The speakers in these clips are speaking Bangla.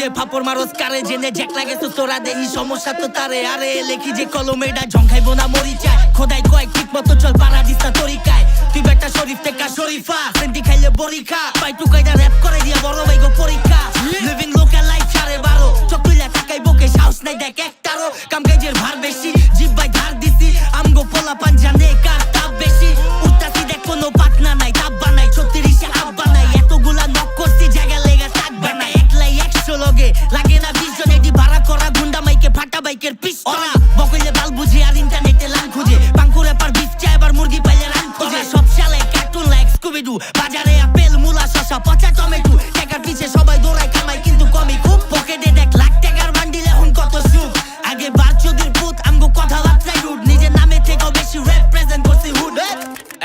তুইরে ফাপড় মারস কারে জেনে জ্যাক লাগেছ তোরা দেহি সমস্যা তো তারে আরে লেখি যে কলমেডা ঝংখাইব না মরিচায় খোদাই কয়েক ঠিক মতো চল পারাদিস না তরিকায় তুই বেটা শরীফ থেকে শরীফা সেন্টি খাইলে বরিখা পাই টুকাইটা র‍্যাপ করে দিয়া বড় ভাইগো পরীক্ষা লিভিং লোকাল লাইফ ছাড়ে বারো চোখ তুইলা তাকাই বকে সাহস নাই দেখ একটারও কাম কাজের ভার বেশি জিভ ভাই ধার দিছি আমগো পোলা পান জানে কার তাপ বেশি উঠতাছি দেখ কোনো পাটনা নাই তাপ বানাই 36 আব্বা নাই এতগুলা নক করছি জায়গা লেগে থাকবে না একলাই 100 লগে লাগে না 20 জন এটি ভাড়া করা গুন্ডা মাইকে ফাটা বাইকের পিস্তল বকইলে বাল বুঝি আর ইন্টারনেটে লান খুঁজে পাঙ্কুরে পার বিফ চাই আবার মুরগি পাইলে রান খুঁজে সব শালে কার্টুন লাইক স্কুবিডু বাজারে আপেল মুলা শসা পচা টমেটো টাকার পিছে সবাই দৌড়ায় কামাই কিন্তু কমই খুব পকেটে দেখ লাখ টাকার বান্ডিল এখন কত সুখ আগে বারচুদির পুত আমগো কথাবার্তাই রুড নিজের নামে থেকেও বেশি রিপ্রেজেন্ট করছি হুড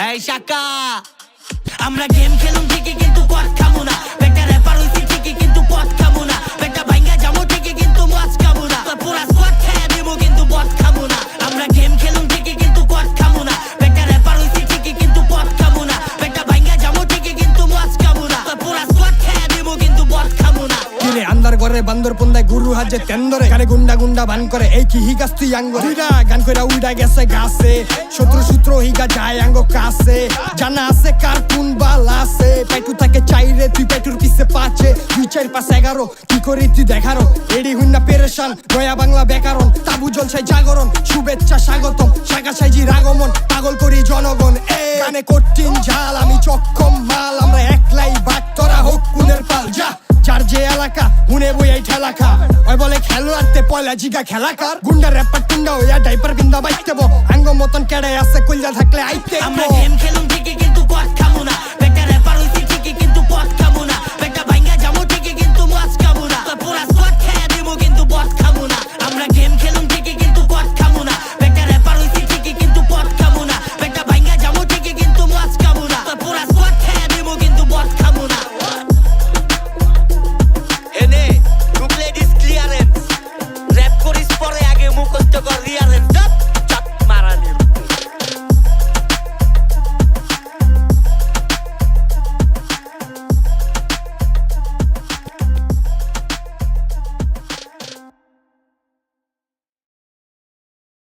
এই শাকা আমরা গেম খেলুম ঠিকই কিন্তু কট খামু না বেটা র্যাপার হইছি ঠিকই কিন্তু পথ খামু না বেটা ভাঙ্গা যামু ঠিকই কিন্তু মজ খামু না পুরা স্কোয়াড খাইয়া দিমু কিন্তু পথ খামু না আমরা গেম খেলুম ঠিকই কিন্তু কট খামু না বেটা র্যাপার হইছি ঠিকই কিন্তু পথ খামু না বেটা ভাঙ্গা যামু ঠিকই কিন্তু মজ খামু না পুরা স্কোয়াড খাইয়া দিমু কিন্তু পথ খামু না কিরে আন্দার ঘরে বান্দর পন্দায় গুরু হাজে তেন্দরে গানে গুন্ডা গুন্ডা বান করে এই কি হিগাস তুই আঙ্গ দুইটা গান কইরা উইডা গেছে গাছে শত্রু সূত্র হিগা যায় আঙ্গ কাছে জানা আছে কার কোন বাল আছে পেটু থাকে চাইরে তুই পেটুর পিছে পাচ্ছে 2 4 5 11 কি করি তুই দেখারো এডি হুন্না পেরেশান নয়া বাংলা ব্যাকরণ তাবু জলছাই জাগরণ শুভেচ্ছা স্বাগতম শাখা সাইজির আগমন পাগল করি জনগণ গানে কঠিন ঝাল আমি চক্ষম মাল আমরা একলাই বাট তোরা হোক কুনের পাল যা চার যে এলাকা হুনে বই এই ঠেলাখা ওই বলে খেলোয়াড়তে পয়লা জিগা খেলাকার গুন্ডা র্যাপার টুন্ডা হইয়া ডাইপার বিন্দা বাইতে আঙ্গ মতন কেড়ে আছে কইলা থাকলে আইতে আমরা গেম খেলুম ঠিকই কিন্তু কট